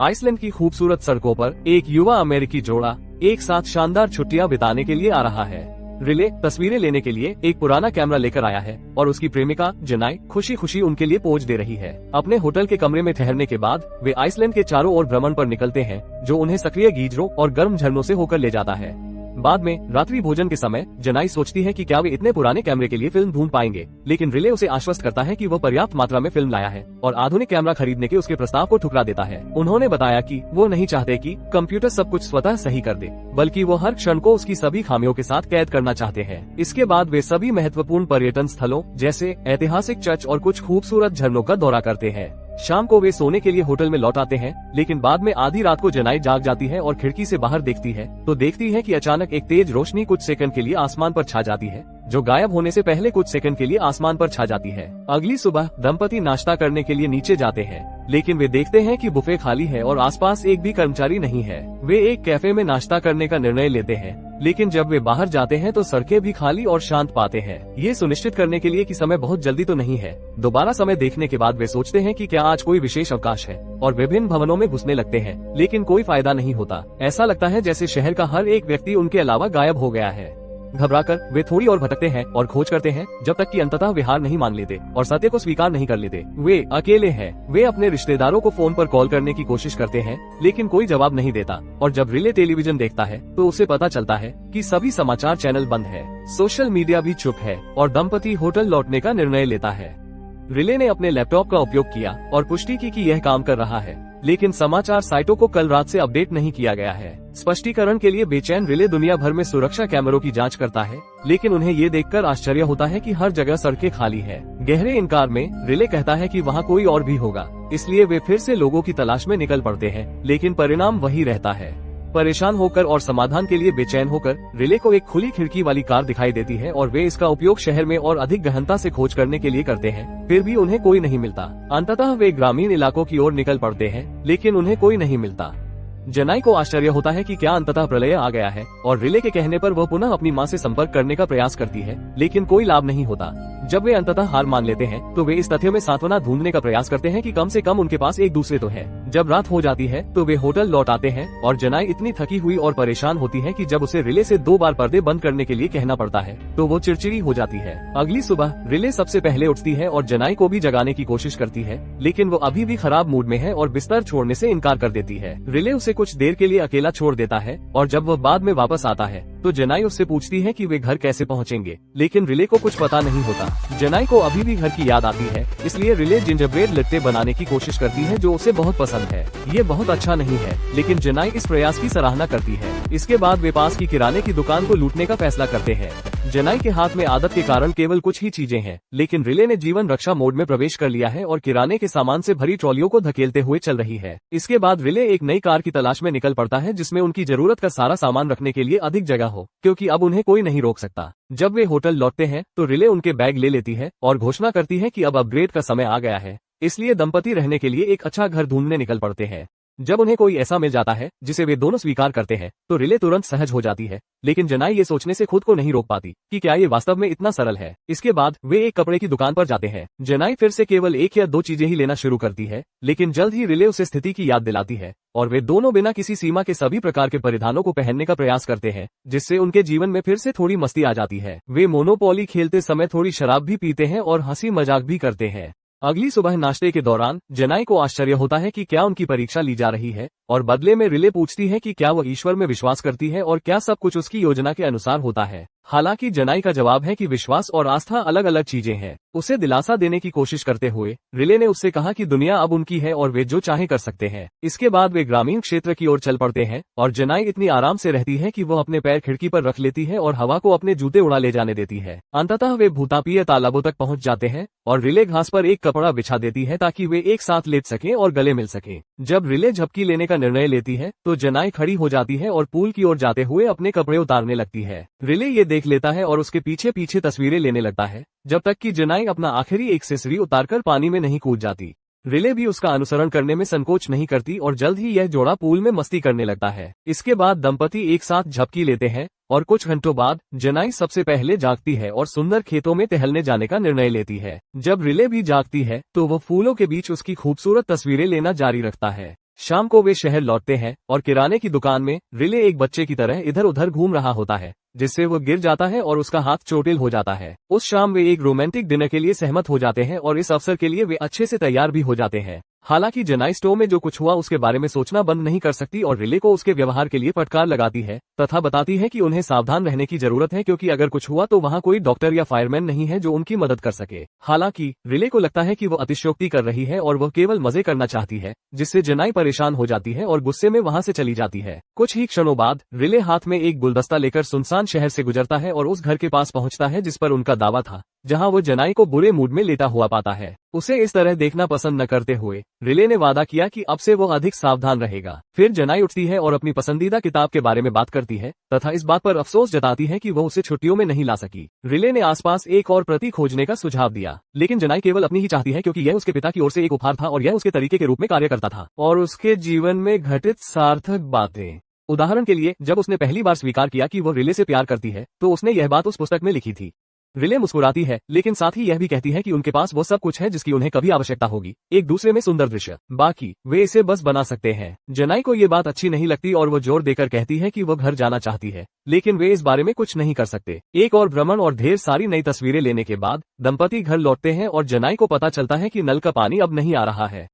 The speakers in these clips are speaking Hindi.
आइसलैंड की खूबसूरत सड़कों पर एक युवा अमेरिकी जोड़ा एक साथ शानदार छुट्टियां बिताने के लिए आ रहा है। रिले तस्वीरें लेने के लिए एक पुराना कैमरा लेकर आया है और उसकी प्रेमिका जनाई खुशी खुशी उनके लिए पोज दे रही है। अपने होटल के कमरे में ठहरने के बाद वे आइसलैंड के चारों ओर भ्रमण पर निकलते हैं, जो उन्हें सक्रिय गीजरों और गर्म झरनों से होकर ले जाता है। बाद में रात्रि भोजन के समय जनाई सोचती है कि क्या वे इतने पुराने कैमरे के लिए फिल्म ढूंढ पाएंगे, लेकिन रिले उसे आश्वस्त करता है कि वह पर्याप्त मात्रा में फिल्म लाया है और आधुनिक कैमरा खरीदने के उसके प्रस्ताव को ठुकरा देता है। उन्होंने बताया कि वो नहीं चाहते कि कंप्यूटर सब कुछ स्वतः सही कर दे, बल्कि वो हर क्षण को उसकी सभी खामियों के साथ कैद करना चाहते हैं। इसके बाद वे सभी महत्वपूर्ण पर्यटन स्थलों जैसे ऐतिहासिक चर्च और कुछ खूबसूरत झरनों का दौरा करते हैं। शाम को वे सोने के लिए होटल में लौट आते हैं, लेकिन बाद में आधी रात को जनाई जाग जाती है और खिड़की से बाहर देखती है तो देखती है कि अचानक एक तेज रोशनी कुछ सेकंड के लिए आसमान पर छा जाती है, जो गायब होने से पहले कुछ सेकंड के लिए आसमान पर छा जाती है। अगली सुबह दंपति नाश्ता करने के लिए नीचे जाते हैं, लेकिन वे देखते हैं कि बुफे खाली है और आसपास एक भी कर्मचारी नहीं है। वे एक कैफे में नाश्ता करने का निर्णय लेते हैं, लेकिन जब वे बाहर जाते हैं तो सड़कें भी खाली और शांत पाते हैं। ये सुनिश्चित करने के लिए कि समय बहुत जल्दी तो नहीं है। दोबारा समय देखने के बाद वे सोचते हैं कि क्या आज कोई विशेष अवकाश है और विभिन्न भवनों में घुसने लगते हैं, लेकिन कोई फायदा नहीं होता। ऐसा लगता है जैसे शहर का हर एक व्यक्ति उनके अलावा गायब हो गया है। घबराकर वे थोड़ी और भटकते हैं और खोज करते हैं, जब तक कि अंततः वे हार नहीं मान लेते और सत्य को स्वीकार नहीं कर लेते। वे अकेले हैं। वे अपने रिश्तेदारों को फोन पर कॉल करने की कोशिश करते हैं, लेकिन कोई जवाब नहीं देता और जब रिले टेलीविजन देखता है तो उसे पता चलता है कि सभी समाचार चैनल बंद है, सोशल मीडिया भी चुप है और दंपति होटल लौटने का निर्णय लेता है। रिले ने अपने लैपटॉप का उपयोग किया और पुष्टि की कि यह काम कर रहा है, लेकिन समाचार साइटों को कल रात से अपडेट नहीं किया गया है। स्पष्टीकरण के लिए बेचैन रिले दुनिया भर में सुरक्षा कैमरों की जांच करता है, लेकिन उन्हें ये देखकर आश्चर्य होता है कि हर जगह सड़कें खाली है। गहरे इनकार में रिले कहता है कि वहाँ कोई और भी होगा, इसलिए वे फिर से लोगों की तलाश में निकल पड़ते हैं, लेकिन परिणाम वही रहता है। परेशान होकर और समाधान के लिए बेचैन होकर रिले को एक खुली खिड़की वाली कार दिखाई देती है और वे इसका उपयोग शहर में और अधिक गहनता से खोज करने के लिए करते हैं। फिर भी उन्हें कोई नहीं मिलता। अंततः वे ग्रामीण इलाकों की ओर निकल पड़ते हैं, लेकिन उन्हें कोई नहीं मिलता। जनाई को आश्चर्य होता है कि क्या अंततः प्रलय आ गया है और रिले के कहने पर वह पुनः अपनी मां से संपर्क करने का प्रयास करती है, लेकिन कोई लाभ नहीं होता। जब वे अंततः हार मान लेते हैं तो वे इस तथ्य में सांत्वना ढूंढने का प्रयास करते हैं कि कम से कम उनके पास एक दूसरे तो है। जब रात हो जाती है तो वे होटल लौट आते हैं और जनाई इतनी थकी हुई और परेशान होती है कि जब उसे रिले से 2 बार पर्दे बंद करने के लिए कहना पड़ता है तो वो चिड़चिड़ी हो जाती है। अगली सुबह रिले सबसे पहले उठती है और जनाई को भी जगाने की कोशिश करती है, लेकिन वो अभी भी खराब मूड में है और बिस्तर छोड़ने से इनकार कर देती है। रिले उसे कुछ देर के लिए अकेला छोड़ देता है और जब वह बाद में वापस आता है तो जनाई उससे पूछती है कि वे घर कैसे पहुंचेंगे, लेकिन रिले को कुछ पता नहीं होता। जनाई को अभी भी घर की याद आती है, इसलिए रिले जिंजरब्रेड लट्टे बनाने की कोशिश करती है जो उसे बहुत पसंद है। ये बहुत अच्छा नहीं है, लेकिन जनाई इस प्रयास की सराहना करती है। इसके बाद वे पास की किराने की दुकान को लूटने का फैसला करते हैं। जनाई के हाथ में आदत के कारण केवल कुछ ही चीजें हैं, लेकिन रिले ने जीवन रक्षा मोड में प्रवेश कर लिया है और किराने के सामान से भरी ट्रॉलियों को धकेलते हुए चल रही है। इसके बाद रिले एक नई कार की तलाश में निकल पड़ता है, जिसमें उनकी जरूरत का सारा सामान रखने के लिए अधिक जगह हो, क्योंकि अब उन्हें कोई नहीं रोक सकता। जब वे होटल लौटते हैं तो रिले उनके बैग ले लेती है और घोषणा करती है कि अब अपग्रेड का समय आ गया है, इसलिए दंपति रहने के लिए एक अच्छा घर ढूंढने निकल पड़ते हैं। जब उन्हें कोई ऐसा मिल जाता है जिसे वे दोनों स्वीकार करते हैं तो रिले तुरंत सहज हो जाती है, लेकिन जनाई ये सोचने से खुद को नहीं रोक पाती कि क्या ये वास्तव में इतना सरल है। इसके बाद वे एक कपड़े की दुकान पर जाते हैं। जनाई फिर से केवल 1 या 2 चीजें ही लेना शुरू करती है, लेकिन जल्द ही रिले उसे स्थिति की याद दिलाती है और वे दोनों बिना किसी सीमा के सभी प्रकार के परिधानों को पहनने का प्रयास करते हैं, जिससे उनके जीवन में फिर से थोड़ी मस्ती आ जाती है। वे मोनोपोली खेलते समय थोड़ी शराब भी पीते हैं और हंसी मजाक भी करते हैं। अगली सुबह नाश्ते के दौरान जनाई को आश्चर्य होता है कि क्या उनकी परीक्षा ली जा रही है और बदले में रिले पूछती है कि क्या वह ईश्वर में विश्वास करती है और क्या सब कुछ उसकी योजना के अनुसार होता है। हालांकि जनाई का जवाब है कि विश्वास और आस्था अलग अलग चीजें हैं। उसे दिलासा देने की कोशिश करते हुए रिले ने उससे कहा कि दुनिया अब उनकी है और वे जो चाहे कर सकते हैं। इसके बाद वे ग्रामीण क्षेत्र की ओर चल पड़ते हैं और जनाई इतनी आराम से रहती है कि वह अपने पैर खिड़की पर रख लेती है और हवा को अपने जूते उड़ा ले जाने देती है। अंततः वे भूतापीय तालाबों तक पहुंच जाते हैं और रिले घास पर एक कपड़ा बिछा देती है ताकि वे एक साथ लेट सकें और गले मिल सकें। जब रिले झपकी लेने का निर्णय लेती है तो जनाई खड़ी हो जाती है और पूल की ओर जाते हुए अपने कपड़े उतारने लगती है। रिले ये देख लेता है और उसके पीछे पीछे तस्वीरें लेने लगता है, जब तक कि जनाई अपना आखिरी एक्सेसरी उतारकर पानी में नहीं कूद जाती। रिले भी उसका अनुसरण करने में संकोच नहीं करती और जल्द ही यह जोड़ा पूल में मस्ती करने लगता है। इसके बाद दंपति एक साथ झपकी लेते हैं और कुछ घंटों बाद जनाई सबसे पहले जागती है और सुंदर खेतों में टहलने जाने का निर्णय लेती है। जब रिले भी जागती है तो वह फूलों के बीच उसकी खूबसूरत तस्वीरें लेना जारी रखता है। शाम को वे शहर लौटते हैं और किराने की दुकान में रिले एक बच्चे की तरह इधर उधर घूम रहा होता है, जिससे वो गिर जाता है और उसका हाथ चोटिल हो जाता है। उस शाम वे एक रोमांटिक डिनर के लिए सहमत हो जाते हैं और इस अवसर के लिए वे अच्छे से तैयार भी हो जाते हैं। हालांकि जेनाई स्टोव में जो कुछ हुआ उसके बारे में सोचना बंद नहीं कर सकती और रिले को उसके व्यवहार के लिए फटकार लगाती है तथा बताती है कि उन्हें सावधान रहने की जरूरत है, क्योंकि अगर कुछ हुआ तो वहाँ कोई डॉक्टर या फायरमैन नहीं है जो उनकी मदद कर सके। हालांकि रिले को लगता है कि वो अतिशयोक्ति कर रही है और वह केवल मजे करना चाहती है, जिससे जेनाई परेशान हो जाती है और गुस्से में वहाँ से चली जाती है। कुछ ही क्षणों बाद रिले हाथ में एक गुलदस्ता लेकर सुनसान शहर से गुजरता है और उस घर के पास पहुँचता है जिस पर उनका दावा था, जहाँ वो जेनाई को बुरे मूड में लेटा हुआ पाता है। उसे इस तरह देखना पसंद न करते हुए रिले ने वादा किया कि अब से वो अधिक सावधान रहेगा। फिर जेनाई उठती है और अपनी पसंदीदा किताब के बारे में बात करती है तथा इस बात पर अफसोस जताती है कि वो उसे छुट्टियों में नहीं ला सकी। रिले ने आसपास एक और प्रति खोजने का सुझाव दिया, लेकिन जेनाई केवल अपनी ही चाहती है, क्योंकि यह उसके पिता की ओर से एक उपहार था और यह उसके तरीके के रूप में कार्य करता था और उसके जीवन में घटित सार्थक बातें। उदाहरण के लिए, जब उसने पहली बार स्वीकार किया कि वो रिले से प्यार करती है तो उसने यह बात उस पुस्तक में लिखी थी। रिले मुस्कुराती है, लेकिन साथ ही यह भी कहती है कि उनके पास वो सब कुछ है जिसकी उन्हें कभी आवश्यकता होगी, एक दूसरे में सुंदर दृश्य, बाकी वे इसे बस बना सकते हैं। जेनाई को ये बात अच्छी नहीं लगती और वो जोर देकर कहती है कि वो घर जाना चाहती है, लेकिन वे इस बारे में कुछ नहीं कर सकते। एक और भ्रमण और ढेर सारी नई तस्वीरें लेने के बाद दंपति घर लौटते हैं और जेनाई को पता चलता है कि नल का पानी अब नहीं आ रहा है।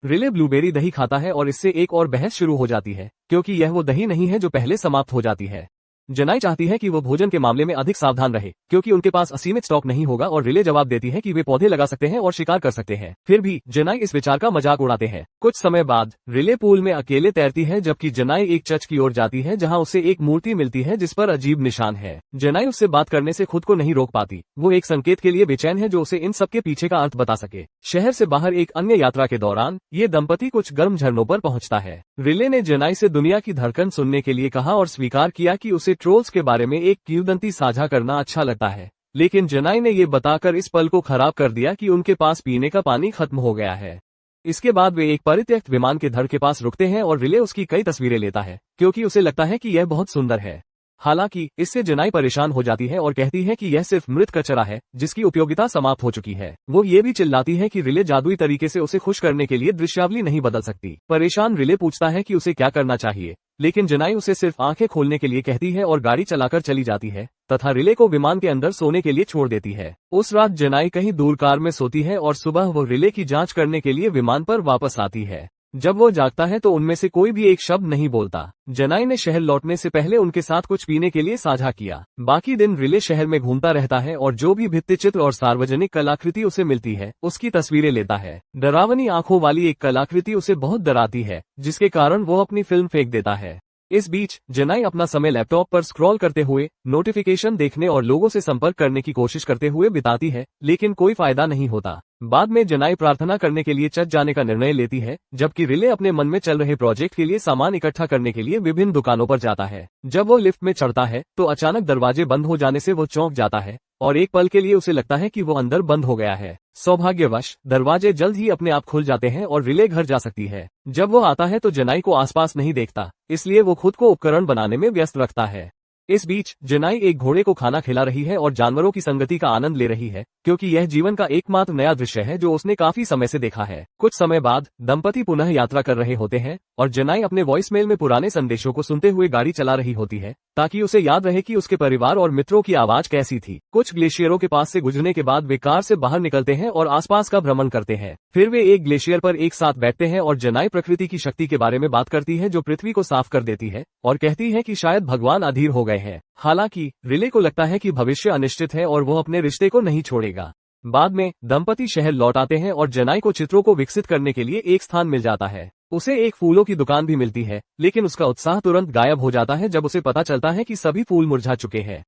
रिले ब्लूबेरी दही खाता है और इससे एक और बहस शुरू हो जाती है, क्योंकि यह वो दही नहीं है जो पहले समाप्त हो जाती है। जेनाई चाहती है कि वो भोजन के मामले में अधिक सावधान रहे, क्योंकि उनके पास असीमित स्टॉक नहीं होगा और रिले जवाब देती है कि वे पौधे लगा सकते हैं और शिकार कर सकते हैं। फिर भी जेनाई इस विचार का मजाक उड़ाते हैं। कुछ समय बाद रिले पूल में अकेले तैरती है, जबकि जेनाई एक चर्च की ओर जाती है जहां उसे एक मूर्ति मिलती है जिस पर अजीब निशान है। जेनाई उससे बात करने से खुद को नहीं रोक पाती, वो एक संकेत के लिए बेचैन है जो उसे इन सब के पीछे का अर्थ बता सके। शहर से बाहर एक अन्य यात्रा के दौरान ये दंपति कुछ गर्म झरनों पर पहुंचता है। रिले ने जेनाई से दुनिया की धड़कन सुनने के लिए कहा और स्वीकार किया कि उसे ट्रोल्स के बारे में एक किंवदंती साझा करना अच्छा लगता है, लेकिन जेनाई ने ये बताकर इस पल को खराब कर दिया कि उनके पास पीने का पानी खत्म हो गया है। इसके बाद वे एक परित्यक्त विमान के धड़ के पास रुकते हैं और रिले उसकी कई तस्वीरें लेता है, क्योंकि उसे लगता है कि यह बहुत सुंदर है। हालांकि इससे जेनाई परेशान हो जाती है और कहती है कि यह सिर्फ मृत कचरा है जिसकी उपयोगिता समाप्त हो चुकी है। वो ये भी चिल्लाती है कि रिले जादुई तरीके से उसे खुश करने के लिए दृश्यावली नहीं बदल सकती। परेशान रिले पूछता है कि उसे क्या करना चाहिए, लेकिन जेनाई उसे सिर्फ आंखें खोलने के लिए कहती है और गाड़ी चलाकर चली जाती है तथा रिले को विमान के अंदर सोने के लिए छोड़ देती है। उस रात जेनाई कहीं दूर कार में सोती है और सुबह वो रिले की जांच करने के लिए विमान पर वापस आती है। जब वो जागता है तो उनमें से कोई भी एक शब्द नहीं बोलता। जेनाई ने शहर लौटने से पहले उनके साथ कुछ पीने के लिए साझा किया। बाकी दिन रिले शहर में घूमता रहता है और जो भी भित्ति चित्र और सार्वजनिक कलाकृति उसे मिलती है उसकी तस्वीरें लेता है। डरावनी आंखों वाली एक कलाकृति उसे बहुत डराती है, जिसके कारण वो अपनी फिल्म फेंक देता है। इस बीच जेनाई अपना समय लैपटॉप पर स्क्रॉल करते हुए, नोटिफिकेशन देखने और लोगों से संपर्क करने की कोशिश करते हुए बिताती है, लेकिन कोई फायदा नहीं होता। बाद में जेनाई प्रार्थना करने के लिए चर्च जाने का निर्णय लेती है, जबकि रिले अपने मन में चल रहे प्रोजेक्ट के लिए सामान इकट्ठा करने के लिए विभिन्न दुकानों पर जाता है। जब वो लिफ्ट में चढ़ता है तो अचानक दरवाजे बंद हो जाने से वो चौंक जाता है और एक पल के लिए उसे लगता है कि वो अंदर बंद हो गया है। सौभाग्यवश दरवाजे जल्द ही अपने आप खुल जाते हैं और रिले घर जा सकती है। जब वो आता है तो जेनाई को आसपास नहीं देखता, इसलिए वो खुद को उपकरण बनाने में व्यस्त रखता है। इस बीच जेनाई एक घोड़े को खाना खिला रही है और जानवरों की संगति का आनंद ले रही है, क्योंकि यह जीवन का एकमात्र नया दृश्य है जो उसने काफी समय से देखा है। कुछ समय बाद दंपति पुनः यात्रा कर रहे होते हैं और जेनाई अपने वॉइसमेल में पुराने संदेशों को सुनते हुए गाड़ी चला रही होती है, ताकि उसे याद रहे कि उसके परिवार और मित्रों की आवाज कैसी थी। कुछ ग्लेशियरों के पास से गुजरने के बाद वे कार से बाहर निकलते हैं और आसपास का भ्रमण करते हैं। फिर वे एक ग्लेशियर पर एक साथ बैठते हैं और जेनाई प्रकृति की शक्ति के बारे में बात करती है जो पृथ्वी को साफ कर देती है और कहती है कि शायद भगवान अधीर हो गए हैं। हालांकि रिले को लगता है कि भविष्य अनिश्चित है और वो अपने रिश्ते को नहीं छोड़ेगा। बाद में दंपति शहर लौट आते हैं और जेनाई को चित्रों को विकसित करने के लिए एक स्थान मिल जाता है। उसे एक फूलों की दुकान भी मिलती है, लेकिन उसका उत्साह तुरंत गायब हो जाता है जब उसे पता चलता है कि सभी फूल मुरझा चुके हैं।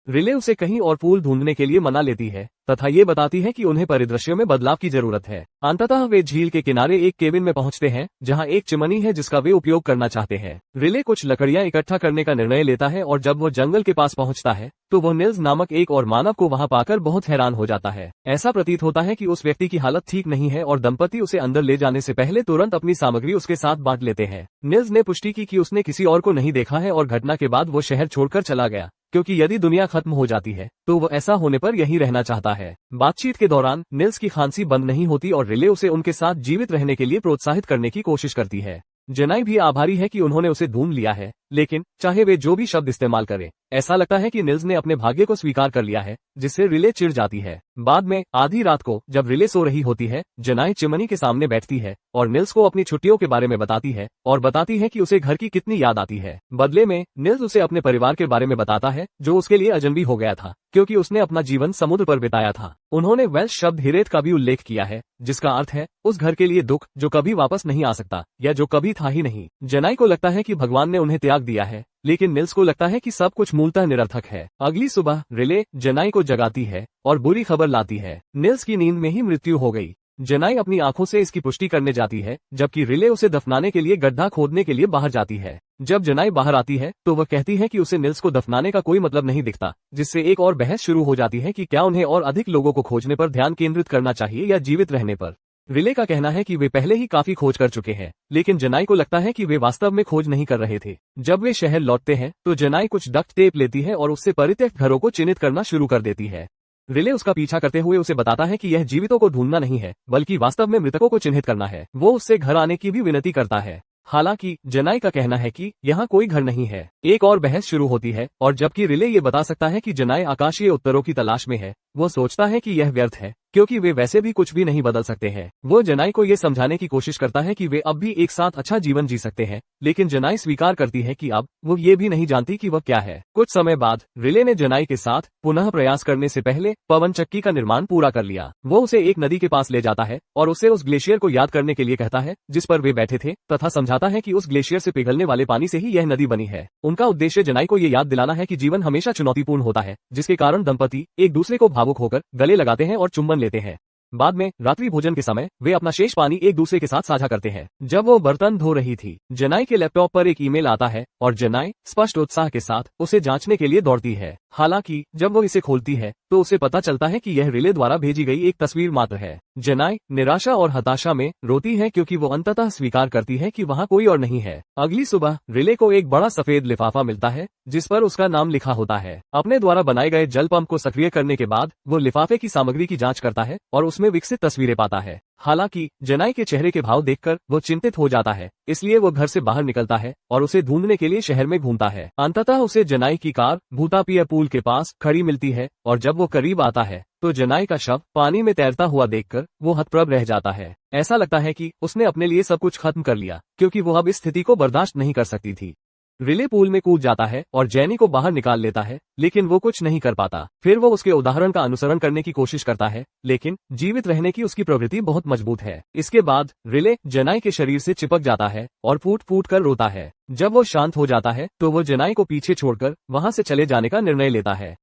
रिले उसे कहीं और फूल ढूंढने के लिए मना लेती है तथा ये बताती है कि उन्हें परिदृश्यों में बदलाव की जरूरत है। अंततः वे झील के किनारे एक केबिन में पहुंचते हैं जहां एक चिमनी है जिसका वे उपयोग करना चाहते हैं। रिले कुछ लकड़ियां इकट्ठा करने का निर्णय लेता है और जब वो जंगल के पास पहुंचता है तो वो निल्स नामक एक और मानव को वहां पाकर बहुत हैरान हो जाता है। ऐसा प्रतीत होता है कि उस व्यक्ति की हालत ठीक नहीं है और दंपति उसे अंदर ले जाने से पहले तुरंत अपनी सामग्री उसके साथ बांट लेते हैं। निल्स ने पुष्टि की कि उसने किसी और को नहीं देखा है और घटना के बाद वो शहर छोड़कर चला गया, क्योंकि यदि दुनिया खत्म हो जाती है तो वो ऐसा होने पर यहीं रहना चाहता है। बातचीत के दौरान निल्स की खांसी बंद नहीं होती और रिले उसे उनके साथ जीवित रहने के लिए प्रोत्साहित करने की कोशिश करती है। जनाई भी आभारी है कि उन्होंने उसे ढूंढ लिया है, लेकिन चाहे वे जो भी शब्द इस्तेमाल करें, ऐसा लगता है कि निल्स ने अपने भाग्य को स्वीकार कर लिया है, जिससे रिले चिढ़ जाती है। बाद में आधी रात को जब रिले सो रही होती है, जनाई चिमनी के सामने बैठती है और निल्स को अपनी छुट्टियों के बारे में बताती है और बताती है कि उसे घर की कितनी याद आती है। बदले में निल्स उसे अपने परिवार के बारे में बताता है, जो उसके लिए अजनबी हो गया था, क्योंकि उसने अपना जीवन समुद्र पर बिताया था। उन्होंने वेल्श शब्द हिरेत का भी उल्लेख किया है, जिसका अर्थ है उस घर के लिए दुख जो कभी वापस नहीं आ सकता या जो कभी था ही नहीं। जनाई को लगता है कि भगवान ने उन्हें त्याग दिया है, लेकिन निल्स को लगता है कि सब कुछ मूलतः निरर्थक है। अगली सुबह रिले जनाई को जगाती है और बुरी खबर लाती है, निल्स की नींद में ही मृत्यु हो गई। जनाई अपनी आंखों से इसकी पुष्टि करने जाती है, जबकि रिले उसे दफनाने के लिए गड्ढा खोदने के लिए बाहर जाती है। जब जनाई बाहर आती है तो वह कहती है कि उसे निल्स को दफनाने का कोई मतलब नहीं दिखता, जिससे एक और बहस शुरू हो जाती है कि क्या उन्हें और अधिक लोगों को खोजने पर ध्यान केंद्रित करना चाहिए या जीवित रहने पर। रिले का कहना है कि वे पहले ही काफी खोज कर चुके हैं, लेकिन जनाई को लगता है कि वे वास्तव में खोज नहीं कर रहे थे। जब वे शहर लौटते हैं तो जनाई कुछ डक्ट टेप लेती है और उससे परित्यक्त घरों को चिन्हित करना शुरू कर देती है। रिले उसका पीछा करते हुए उसे बताता है कि यह जीवितों को ढूंढना नहीं है, बल्कि वास्तव में मृतकों को चिन्हित करना है। वो उससे घर आने की भी विनती करता है। हालांकि जनाई का कहना है कि यहाँ कोई घर नहीं है। एक और बहस शुरू होती है और जबकि रिले ये बता सकता है कि जनाई आकाशीय उत्तरों की तलाश में है, वो सोचता है कि यह व्यर्थ है, क्योंकि वे वैसे भी कुछ भी नहीं बदल सकते हैं। वो जनाई को ये समझाने की कोशिश करता है कि वे अब भी एक साथ अच्छा जीवन जी सकते हैं, लेकिन जनाई स्वीकार करती है कि अब वो ये भी नहीं जानती कि वह क्या है। कुछ समय बाद रिले ने जनाई के साथ पुनः प्रयास करने से पहले पवन चक्की का निर्माण पूरा कर लिया। वो उसे एक नदी के पास ले जाता है और उसे उस ग्लेशियर को याद करने के लिए कहता है जिस पर वे बैठे थे, तथा समझाता है कि उस ग्लेशियर से पिघलने वाले पानी से ही यह नदी बनी है। उनका उद्देश्य जनाई को ये याद दिलाना है कि जीवन हमेशा चुनौतीपूर्ण होता है, जिसके कारण दंपति एक दूसरे को भावुक होकर गले लगाते हैं और चुंबन लेते हैं। बाद में रात्रि भोजन के समय वे अपना शेष पानी एक दूसरे के साथ साझा करते हैं। जब वो बर्तन धो रही थी, जनाई के लैपटॉप पर एक ईमेल आता है और जनाई स्पष्ट उत्साह के साथ उसे जांचने के लिए दौड़ती है। हालांकि जब वो इसे खोलती है तो उसे पता चलता है कि यह रिले द्वारा भेजी गई एक तस्वीर मात्र है। जनाई निराशा और हताशा में रोती है, क्योंकि वो अंततः स्वीकार करती है कि वहाँ कोई और नहीं है। अगली सुबह रिले को एक बड़ा सफेद लिफाफा मिलता है जिस पर उसका नाम लिखा होता है। अपने द्वारा बनाए गए जल पंप को सक्रिय करने के बाद वो लिफाफे की सामग्री की जांच करता है और उसमें विकसित तस्वीरें पाता है। हालांकि जनाई के चेहरे के भाव देखकर वो चिंतित हो जाता है, इसलिए वो घर से बाहर निकलता है और उसे ढूंढने के लिए शहर में घूमता है। अंततः उसे जनाई की कार भूतापिया पुल के पास खड़ी मिलती है और जब वो करीब आता है तो जनाई का शव पानी में तैरता हुआ देखकर वो हतप्रभ रह जाता है। ऐसा लगता है कि उसने अपने लिए सब कुछ खत्म कर लिया, क्योंकि वो अब इस स्थिति को बर्दाश्त नहीं कर सकती थी। रिले पूल में कूद जाता है और जैनी को बाहर निकाल लेता है, लेकिन वो कुछ नहीं कर पाता। फिर वो उसके उदाहरण का अनुसरण करने की कोशिश करता है, लेकिन जीवित रहने की उसकी प्रवृत्ति बहुत मजबूत है। इसके बाद रिले जनाई के शरीर से चिपक जाता है और फूट फूट कर रोता है। जब वो शांत हो जाता है तो वो जनाई को पीछे छोड़कर वहां से चले जाने का निर्णय लेता है।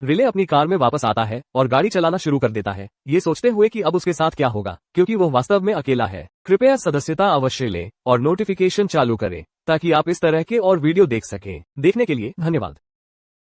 रिले अपनी कार में वापस आता है और गाड़ी चलाना शुरू कर देता है, ये सोचते हुए कि अब उसके साथ क्या होगा, क्योंकि वो वास्तव में अकेला है। कृपया सदस्यता अवश्य लें और नोटिफिकेशन चालू करें ताकि आप इस तरह के और वीडियो देख सकें। देखने के लिए धन्यवाद।